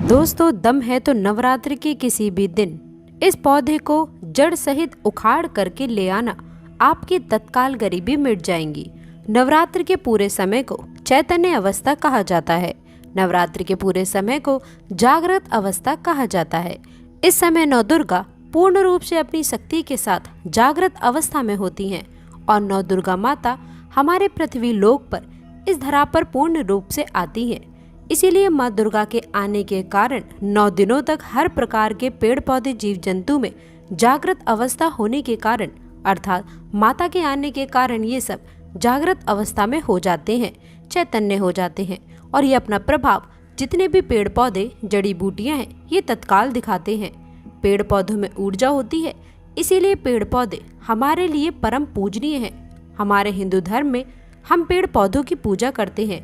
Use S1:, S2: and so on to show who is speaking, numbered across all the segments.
S1: दोस्तों, दम है तो नवरात्रि के किसी भी दिन इस पौधे को जड़ सहित उखाड़ करके ले आना, आपकी तत्काल गरीबी मिट जाएंगी। नवरात्रि के पूरे समय को चैतन्य अवस्था कहा जाता है। नवरात्रि के पूरे समय को जागृत अवस्था कहा जाता है। इस समय नौ दुर्गा पूर्ण रूप से अपनी शक्ति के साथ जागृत अवस्था में होती हैं और नौ दुर्गा माता हमारे पृथ्वी लोक पर इस धरा पर पूर्ण रूप से आती हैं। इसीलिए माँ दुर्गा के आने के कारण 9 दिनों तक हर प्रकार के पेड़ पौधे जीव जंतु में जागृत अवस्था होने के कारण, अर्थात माता के आने के कारण ये सब जागृत अवस्था में हो जाते हैं, चैतन्य हो जाते हैं और ये अपना प्रभाव जितने भी पेड़ पौधे जड़ी बूटियां हैं ये तत्काल दिखाते हैं। पेड़ पौधों में ऊर्जा होती है, इसीलिए पेड़ पौधे हमारे लिए परम पूजनीय हैं। हमारे हिंदू धर्म में हम पेड़ पौधों की पूजा करते हैं।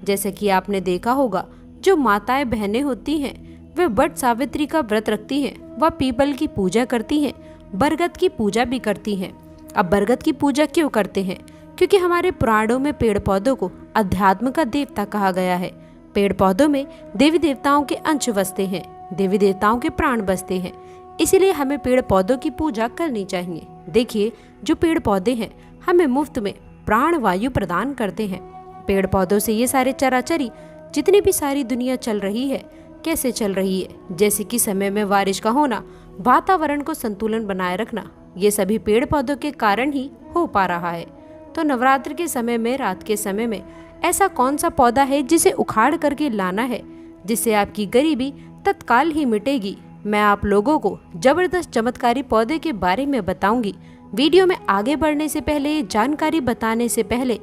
S1: जैसे कि आपने देखा होगा, जो माताएं बहनें होती हैं वे वट सावित्री का व्रत रखती हैं, वह पीपल की पूजा करती हैं, बरगद की पूजा भी करती हैं। अब बरगद की पूजा क्यों करते हैं? क्योंकि हमारे पुराणों में पेड़ पौधों को अध्यात्म का देवता कहा गया है। पेड़ पौधों में देवी देवताओं के अंश बसते हैं, देवी देवताओं के प्राण बसते हैं, इसीलिए हमें पेड़ पौधों की पूजा करनी चाहिए। देखिए, जो पेड़ पौधे हैं हमें मुफ्त में प्राण वायु प्रदान करते हैं। पेड़ पौधों से ये सारे चराचरी जितनी भी सारी दुनिया चल रही है, कैसे चल रही है, जैसे कि समय में बारिश का होना, वातावरण को संतुलन बनाए रखना, ये सभी पेड़ पौधों के कारण ही हो पा रहा है। तो नवरात्रि के समय में, रात के समय में ऐसा कौन सा पौधा है जिसे उखाड़ करके लाना है, जिससे आपकी गरीबी तत्काल ही मिटेगी? मैं आप लोगों को जबरदस्त चमत्कारी पौधे के बारे में बताऊंगी। वीडियो में आगे बढ़ने से पहले, जानकारी बताने से पहले,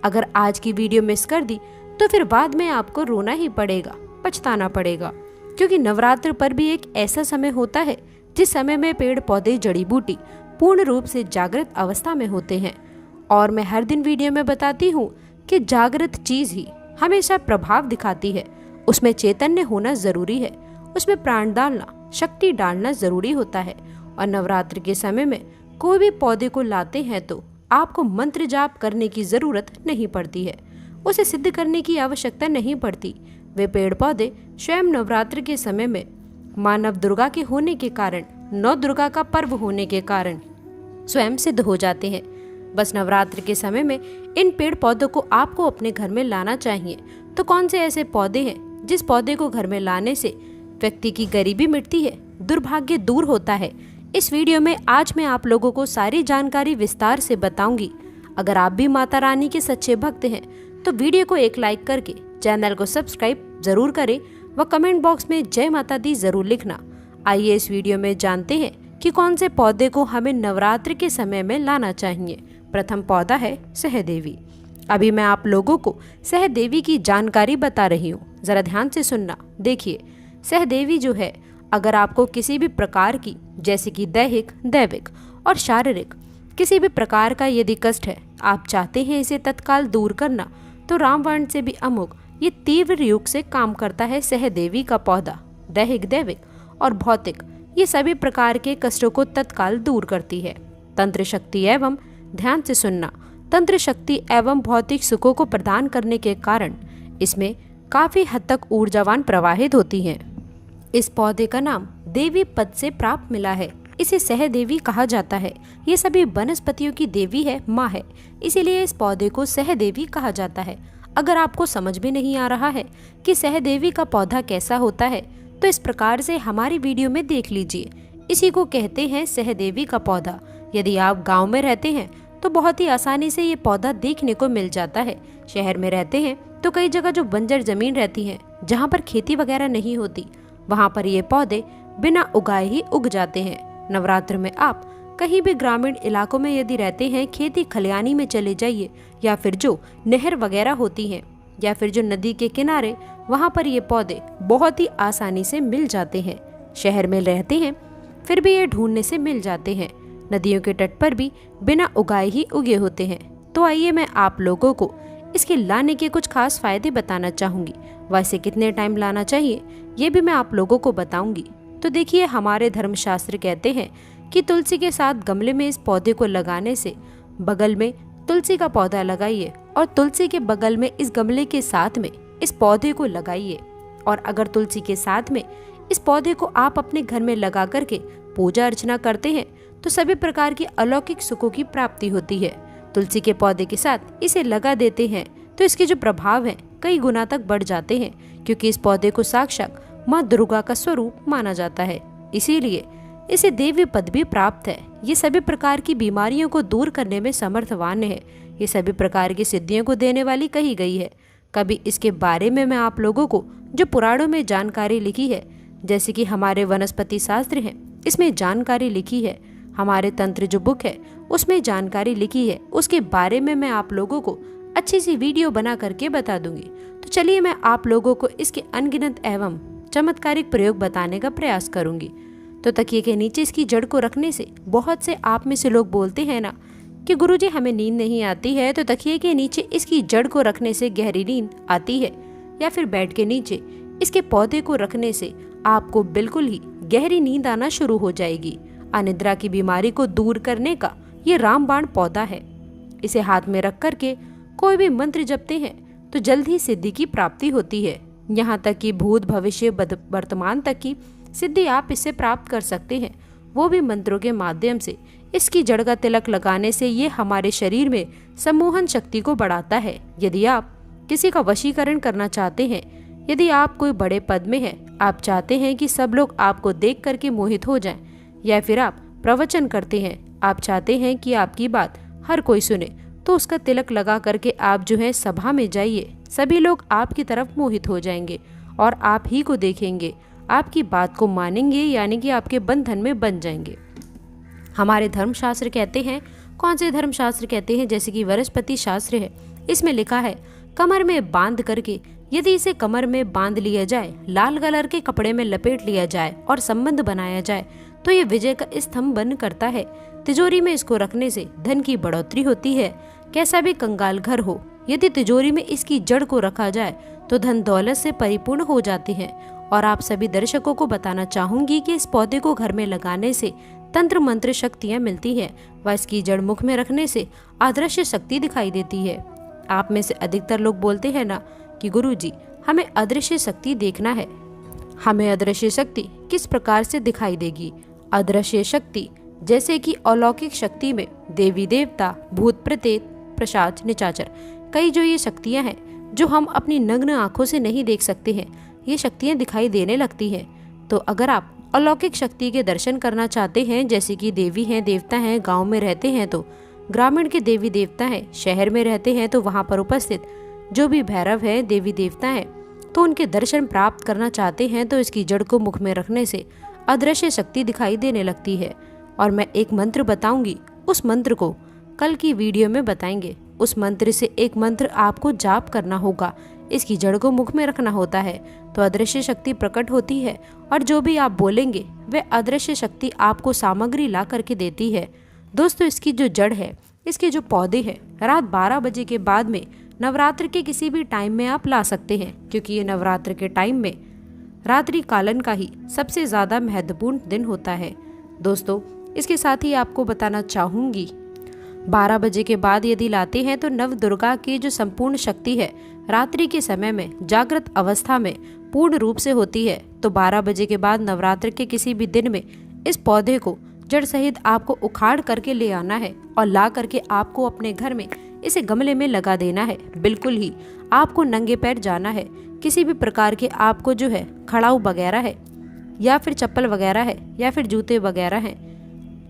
S1: अगर आज की वीडियो मिस कर दी तो फिर बाद में आपको रोना ही पड़ेगा, पछताना पड़ेगा। क्योंकि नवरात्र पर भी एक ऐसा समय होता है जिस समय में पेड़ पौधे जड़ी बूटी पूर्ण रूप से जागृत अवस्था में होते हैं। और मैं हर दिन वीडियो में बताती हूँ कि जागृत चीज ही हमेशा प्रभाव दिखाती है, उसमें चैतन्य होना जरूरी है, उसमें प्राण डालना, शक्ति डालना जरूरी होता है। और नवरात्र के समय में कोई भी पौधे को लाते हैं तो आपको मंत्र जाप करने की जरूरत नहीं पड़ती है, उसे सिद्ध करने की आवश्यकता नहीं पड़ती। वे पेड़ पौधे स्वयं नवरात्र के समय में मानव दुर्गा के होने के कारण, नौ दुर्गा का पर्व होने के कारण स्वयं सिद्ध हो जाते हैं। बस नवरात्र के समय में इन पेड़ पौधों को आपको अपने घर में लाना चाहिए। तो कौन से ऐसे पौधे हैं जिस पौधे को घर में लाने से व्यक्ति की गरीबी मिटती है, दुर्भाग्य दूर होता है? इस वीडियो में आज मैं आप लोगों को सारी जानकारी विस्तार से बताऊंगी। अगर आप भी माता रानी के सच्चे भक्त हैं तो वीडियो को एक लाइक करके चैनल को सब्सक्राइब जरूर करें व कमेंट बॉक्स में जय माता दी जरूर लिखना। आइए इस वीडियो में जानते हैं कि कौन से पौधे को हमें नवरात्र के समय में लाना चाहिए। प्रथम पौधा है सहदेवी। अभी मैं आप लोगों को सहदेवी की जानकारी बता रही हूँ, जरा ध्यान से सुनना। देखिए, सहदेवी जो है, अगर आपको किसी भी प्रकार की, जैसे कि दैहिक, दैविक और शारीरिक किसी भी प्रकार का यदि कष्ट है, आप चाहते हैं इसे तत्काल दूर करना, तो रामबाण से भी अमुक ये तीव्र युग से काम करता है सहदेवी का पौधा। दैहिक, दैविक और भौतिक ये सभी प्रकार के कष्टों को तत्काल दूर करती है। तंत्र शक्ति एवं, ध्यान से सुनना, तंत्र शक्ति एवं भौतिक सुखों को प्रदान करने के कारण इसमें काफी हद तक ऊर्जावान प्रवाहित होती है। इस पौधे का नाम देवी पद से प्राप्त मिला है, इसे सहदेवी कहा जाता है। ये सभी वनस्पतियों की देवी है, माँ है, इसीलिए इस पौधे को सहदेवी कहा जाता है। अगर आपको समझ में नहीं आ रहा है कि सहदेवी का पौधा कैसा होता है, तो इस प्रकार से हमारी वीडियो में देख लीजिए। इसी को कहते हैं सहदेवी का पौधा। यदि आप गाँव में रहते हैं तो बहुत ही आसानी से ये पौधा देखने को मिल जाता है। शहर में रहते हैं तो कई जगह जो बंजर जमीन रहती है, जहाँ पर खेती वगैरह नहीं होती, वहाँ पर ये पौधे बिना उगाए ही उग जाते हैं। नवरात्र में आप कहीं भी ग्रामीण इलाकों में यदि रहते हैं, खेती खलियानी में चले जाइए, या फिर जो नहर वगैरह होती हैं, या फिर जो नदी के किनारे, वहाँ पर ये पौधे बहुत ही आसानी से मिल जाते हैं। शहर में रहते हैं फिर भी ये ढूंढने से मिल जाते हैं। नदियों के तट पर भी बिना उगाए ही उगे होते हैं। तो आइए मैं आप लोगों को इसके लाने के कुछ खास फायदे बताना चाहूँगी। वैसे कितने टाइम लाना चाहिए ये भी मैं आप लोगों को बताऊंगी। तो देखिए, हमारे धर्मशास्त्र कहते हैं कि तुलसी के साथ गमले में इस पौधे को लगाने से बगल में तुलसी का पौधा लगाइए और तुलसी के बगल में इस गमले के साथ में इस पौधे को लगाइए और अगर तुलसी के साथ में इस पौधे को आप अपने घर में लगा करके पूजा अर्चना करते हैं तो सभी प्रकार की अलौकिक सुखों की प्राप्ति होती है। तुलसी के पौधे के साथ इसे लगा देते हैं तो इसके जो प्रभाव हैं कई गुना तक बढ़ जाते हैं, क्योंकि इस पौधे को साक्षात माँ दुर्गा का स्वरूप माना जाता है, इसीलिए इसे देवी पद भी प्राप्त है। ये सभी प्रकार की बीमारियों को दूर करने में समर्थवान है। ये सभी प्रकार की सिद्धियों को देने वाली कही गई है। कभी इसके बारे में मैं आप लोगों को जो पुराणों में जानकारी लिखी है, जैसे कि हमारे वनस्पति शास्त्र हैं, इसमें जानकारी लिखी है, हमारे तंत्र जो बुक है उसमें जानकारी लिखी है, उसके बारे में मैं आप लोगों को अच्छी सी वीडियो बना करके बता दूंगी। तो चलिए मैं आप लोगों को इसके अनगिनत एवं चमत्कारिक प्रयोग बताने का प्रयास करूंगी। तो तकिए के नीचे इसकी जड़ को रखने से बहुत से आप में से लोग बोलते हैं ना कि गुरुजी हमें नींद नहीं आती है, तो तकिए के नीचे इसकी जड़ को रखने से गहरी नींद आती है, या फिर बेड के नीचे इसके पौधे को रखने से आपको बिल्कुल ही गहरी नींद आना शुरू हो जाएगी। अनिद्रा की बीमारी को दूर करने का ये रामबाण पौधा है। इसे हाथ में रख करके कोई भी मंत्र जपते हैं तो जल्द ही सिद्धि की प्राप्ति होती है। यहाँ तक कि भूत भविष्य वर्तमान तक की सिद्धि आप इससे प्राप्त कर सकते हैं, वो भी मंत्रों के माध्यम से। इसकी जड़ का तिलक लगाने से ये हमारे शरीर में सम्मोहन शक्ति को बढ़ाता है। यदि आप किसी का वशीकरण करना चाहते हैं, यदि आप कोई बड़े पद में हैं, आप चाहते हैं कि सब लोग आपको देख करके मोहित हो जाएं, या फिर आप प्रवचन करते हैं, आप चाहते हैं कि आपकी बात हर कोई सुने, तो उसका तिलक लगा करके आप जो है सभा में जाइए। सभी लोग आपकी तरफ मोहित हो जाएंगे और आप ही को देखेंगे, आपकी बात को मानेंगे, यानी कि आपके बंधन में बन जाएंगे। हमारे धर्मशास्त्र कहते हैं, कौन से धर्मशास्त्र कहते हैं, जैसे कि वनस्पति शास्त्र है, इसमें लिखा है कमर में बांध करके यदि इसे कमर में बांध लिया जाए, लाल कलर के कपड़े में लपेट लिया जाए और संबंध बनाया जाए तो ये विजय का स्तंभ बन करता है। तिजोरी में इसको रखने से धन की बढ़ोतरी होती है। कैसा भी कंगाल घर हो, यदि तिजोरी में इसकी जड़ को रखा जाए तो धन दौलत से परिपूर्ण हो जाते हैं। और आप सभी दर्शकों को बताना चाहूंगी कि इस पौधे को घर में लगाने से तंत्र मंत्र शक्तियाँ मिलती हैं व इसकी जड़ मुख में रखने से अदृश्य शक्ति दिखाई देती है। आप में से अधिकतर लोग बोलते हैं ना कि गुरुजी हमें अदृश्य शक्ति देखना है। हमें अदृश्य शक्ति किस प्रकार से दिखाई देगी? अदृश्य शक्ति जैसे कि अलौकिक शक्ति में देवी देवता, भूत प्रेत, पिशाच, निशाचर, कई जो ये शक्तियां हैं जो हम अपनी नग्न आंखों से नहीं देख सकते हैं, ये शक्तियां दिखाई देने लगती हैं। तो अगर आप अलौकिक शक्ति के दर्शन करना चाहते हैं, जैसे कि देवी हैं, देवता हैं, गाँव में रहते हैं तो ग्रामीण के देवी देवता हैं, शहर में रहते हैं तो वहाँ पर उपस्थित जो भी भैरव है, देवी देवता हैं, तो उनके दर्शन प्राप्त करना चाहते हैं तो इसकी जड़ को मुख में रखने से अदृश्य शक्ति दिखाई देने लगती है। और मैं एक मंत्र बताऊंगी, उस मंत्र को कल की वीडियो में बताएंगे। उस मंत्र से एक मंत्र आपको जाप करना होगा, इसकी जड़ को मुख में रखना होता है तो अदृश्य शक्ति प्रकट होती है और जो भी आप बोलेंगे वह अदृश्य शक्ति आपको सामग्री ला करके देती है। दोस्तों, इसकी जो जड़ है, इसके जो पौधे हैं, रात 12 बजे के बाद में नवरात्र के किसी भी टाइम में आप ला सकते हैं, क्योंकि ये नवरात्र के टाइम में रात्रि कालन का ही सबसे ज़्यादा महत्वपूर्ण दिन होता है। दोस्तों, इसके साथ ही आपको बताना चाहूँगी 12 बजे के बाद यदि लाते हैं तो नव दुर्गा की जो संपूर्ण शक्ति है रात्रि के समय में जागृत अवस्था में पूर्ण रूप से होती है। तो 12 बजे के बाद नवरात्र के किसी भी दिन में इस पौधे को जड़ सहित आपको उखाड़ करके ले आना है और ला करके आपको अपने घर में इसे गमले में लगा देना है। बिल्कुल ही आपको नंगे पैर जाना है। किसी भी प्रकार के आपको जो है खड़ाऊ वगैरह है या फिर चप्पल वगैरह है या फिर जूते वगैरह हैं,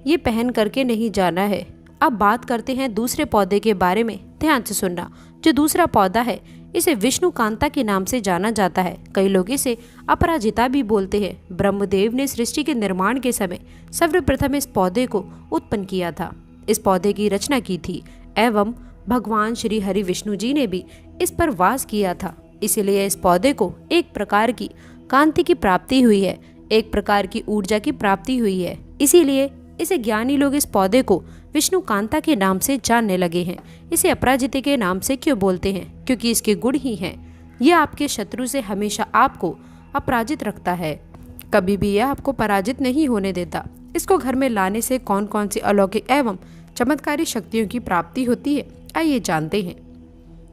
S1: ये पहन करके नहीं जाना है। अब बात करते हैं दूसरे पौधे के बारे में, ध्यान से सुनना। जो दूसरा पौधा है इसे विष्णु कांता के नाम से जाना जाता है। कई लोग इसे अपराजिता भी बोलते हैं। ब्रह्मदेव ने सृष्टि के निर्माण के समय सर्वप्रथम इस पौधे को उत्पन्न किया था, इस पौधे की रचना की थी एवं भगवान श्री हरि विष्णु जी ने भी इस पर वास किया था। इसीलिए इस पौधे को एक प्रकार की कांति की प्राप्ति हुई है, एक प्रकार की ऊर्जा की प्राप्ति हुई है। इसीलिए इसे ज्ञानी लोग इस पौधे को विष्णु कांता के नाम से जानने लगे हैं। इसे अपराजिता के नाम से क्यों बोलते हैं? क्योंकि इसके गुण ही हैं। यह आपके शत्रु से हमेशा आपको अपराजित रखता है, कभी भी यह आपको पराजित नहीं होने देता। इसको घर में लाने से कौन कौन सी अलौकिक एवं चमत्कारी शक्तियों की प्राप्ति होती है, आइए जानते हैं।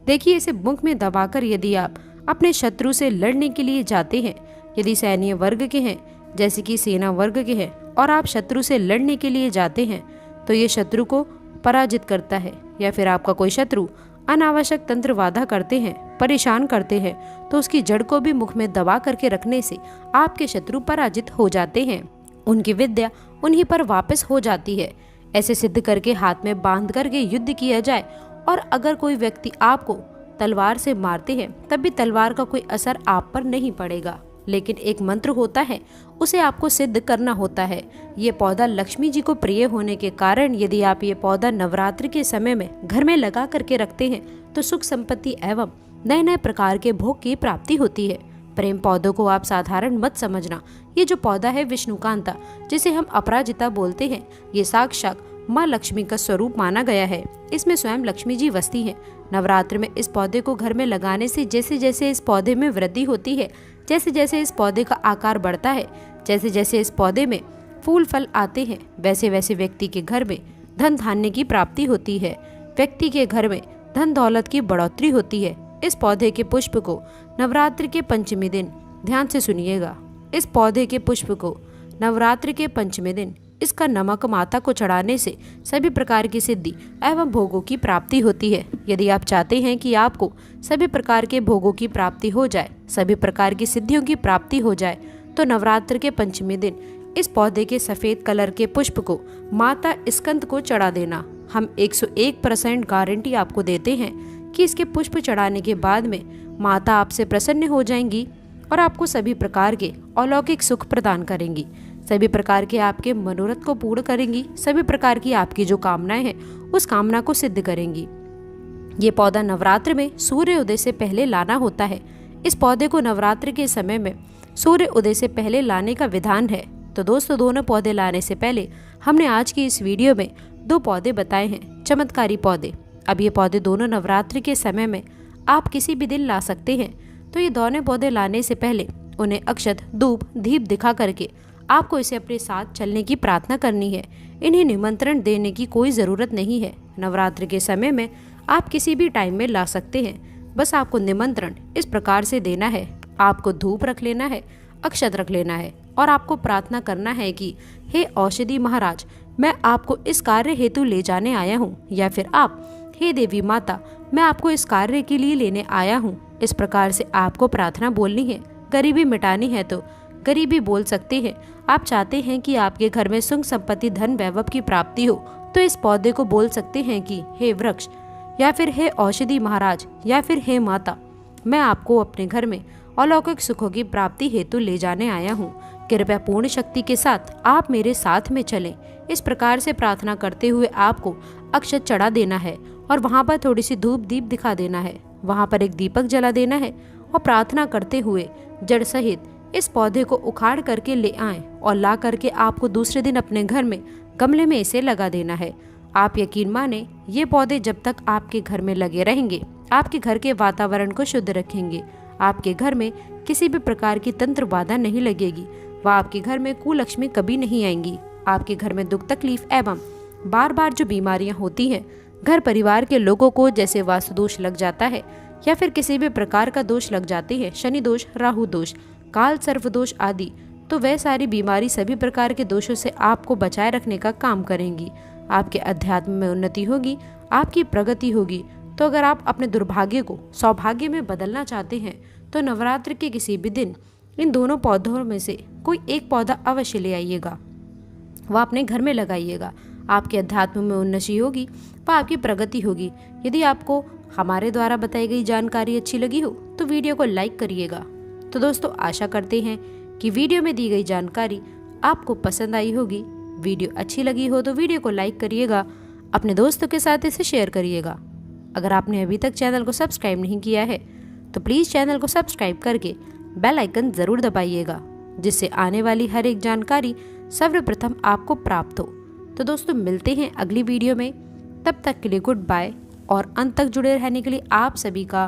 S1: देखिए, इसे मुख में दबाकर यदि आप अपने शत्रु से लड़ने के लिए जाते हैं। यदि सैन्य वर्ग के हैं, जैसे कि सेना वर्ग के हैं, और आप शत्रु से लड़ने के लिए जाते हैं तो ये शत्रु को पराजित करता है। या फिर आपका कोई शत्रु अनावश्यक तंत्र बाधा करते हैं, परेशान करते हैं, तो उसकी जड़ को भी मुख में दबा करके रखने से आपके शत्रु पराजित हो जाते हैं। उनकी विद्या उन्हीं पर वापस हो जाती है। ऐसे सिद्ध करके हाथ में बांध करके युद्ध किया जाए, और अगर कोई व्यक्ति आपको तलवार से मारते हैं तब भी तलवार का कोई असर आप पर नहीं पड़ेगा। लेकिन एक मंत्र होता है, उसे आपको सिद्ध करना होता है। ये पौधा लक्ष्मी जी को प्रिय होने के कारण यदि आप ये पौधा नवरात्रि के समय में घर में लगा करके रखते हैं तो सुख संपत्ति एवं नए नए प्रकार के भोग की प्राप्ति होती है। प्रेम पौधों को आप साधारण मत समझना। ये जो पौधा है विष्णुकांता, जिसे हम अपराजिता बोलते हैं, ये साक्षात माँ लक्ष्मी का स्वरूप माना गया है। इसमें स्वयं लक्ष्मी जी वसती हैं। नवरात्र में इस पौधे को घर में लगाने से जैसे जैसे इस पौधे में वृद्धि होती है, जैसे जैसे इस पौधे का आकार बढ़ता है, जैसे जैसे इस पौधे में फूल फल आते हैं, वैसे वैसे व्यक्ति के घर में धन धान्य की प्राप्ति होती है। व्यक्ति के घर में धन दौलत की बढ़ोतरी होती है। इस पौधे के पुष्प को नवरात्रि के पंचमी दिन, ध्यान से सुनिएगा, इस पौधे के पुष्प को नवरात्रि के पंचमी दिन इसका नमक माता को चढ़ाने से सभी प्रकार की सिद्धि एवं भोगों की प्राप्ति होती है। यदि आप चाहते हैं कि आपको सभी प्रकार के भोगों की प्राप्ति हो जाए, सभी प्रकार की सिद्धियों की प्राप्ति हो जाए, तो नवरात्र के पंचमी दिन इस पौधे के सफेद कलर के पुष्प को माता स्कंद को चढ़ा देना। हम 101% गारंटी आपको देते हैं कि इसके पुष्प चढ़ाने के बाद में माता आपसे प्रसन्न हो जाएंगी और आपको सभी प्रकार के अलौकिक सुख प्रदान करेंगी, सभी प्रकार के आपके मनोरथ को पूर्ण करेंगी, सभी प्रकार की आपकी जो कामनाएं हैं उस कामना को सिद्ध करेंगी। ये पौधा नवरात्र में सूर्य उदय से पहले लाना होता है। इस पौधे को नवरात्र के समय में सूर्य उदय से पहले लाने का विधान है। तो दोस्तों, दोनों पौधे लाने से पहले हमने आज की इस वीडियो में 2 पौधे बताए हैं, चमत्कारी पौधे। अब ये पौधे दोनों नवरात्रि के समय में आप किसी भी दिन ला सकते हैं। तो ये दोनों पौधे लाने से पहले उन्हें अक्षत, धूप, दीप दिखा करके आपको इसे अपने साथ चलने की प्रार्थना करनी है। इन्हें निमंत्रण देने की कोई ज़रूरत नहीं है। नवरात्र के समय में आप किसी भी टाइम में ला सकते हैं। बस आपको निमंत्रण इस प्रकार से देना है, आपको धूप रख लेना है, अक्षत रख लेना है, और आपको प्रार्थना करना है कि हे औषधि महाराज, मैं आपको इस कार्य हेतु ले जाने आया हूँ। या फिर आप, हे देवी माता, मैं आपको इस कार्य के लिए लेने आया हूँ। इस प्रकार से आपको प्रार्थना बोलनी है। गरीबी मिटानी है तो गरीबी बोल सकते हैं। आप चाहते हैं कि आपके घर में सुख संपत्ति, धन वैभव की प्राप्ति हो, तो इस पौधे को बोल सकते हैं कि हे वृक्ष, या फिर हे औषधि महाराज, या फिर हे माता, मैं आपको अपने घर में अलौकिक सुखों की प्राप्ति हेतु ले जाने आया हूँ। कृपया पूर्ण शक्ति के साथ आप मेरे साथ में चलें। इस प्रकार से प्रार्थना करते हुए आपको अक्षत चढ़ा देना है और वहाँ पर थोड़ी सी धूप दीप दिखा देना है। वहाँ पर एक दीपक जला देना है और प्रार्थना करते हुए जड़ सहित इस पौधे को उखाड़ करके ले आएं और ला करके आपको दूसरे दिन अपने घर में गमले में इसे लगा देना है। आप यकीन माने, ये पौधे जब तक आपके घर में लगे रहेंगे, आपके घर के वातावरण को शुद्ध रखेंगे। आपके घर में किसी भी प्रकार की तंत्र बाधा नहीं लगेगी व आपके घर में कुलक्ष्मी कभी नहीं आएंगी। आपके घर में दुख तकलीफ एवं बार बार जो बीमारियां होती हैं, घर परिवार के लोगों को जैसे वास्तु दोष लग जाता है या फिर किसी भी प्रकार का दोष लग जाते हैं, शनि दोष, राहु दोष, काल सर्व दोष आदि, तो वह सारी बीमारी सभी प्रकार के दोषों से आपको बचाए रखने का काम करेंगी। आपके अध्यात्म में उन्नति होगी, आपकी प्रगति होगी। तो अगर आप अपने दुर्भाग्य को सौभाग्य में बदलना चाहते हैं तो नवरात्र के किसी भी दिन इन दोनों पौधों में से कोई एक पौधा अवश्य ले आइएगा, वह अपने घर में लगाइएगा। आपके अध्यात्म में उन्नति होगी व आपकी प्रगति होगी। यदि आपको हमारे द्वारा बताई गई जानकारी अच्छी लगी हो तो वीडियो को लाइक करिएगा। तो दोस्तों, आशा करते हैं कि वीडियो में दी गई जानकारी आपको पसंद आई होगी। वीडियो अच्छी लगी हो तो वीडियो को लाइक करिएगा, अपने दोस्तों के साथ इसे शेयर करिएगा। अगर आपने अभी तक चैनल को सब्सक्राइब नहीं किया है तो प्लीज़ चैनल को सब्सक्राइब करके बेल आइकन ज़रूर दबाइएगा, जिससे आने वाली हर एक जानकारी सर्वप्रथम आपको प्राप्त हो। तो दोस्तों, मिलते हैं अगली वीडियो में। तब तक के लिए गुड बाय और अंत तक जुड़े रहने के लिए आप सभी का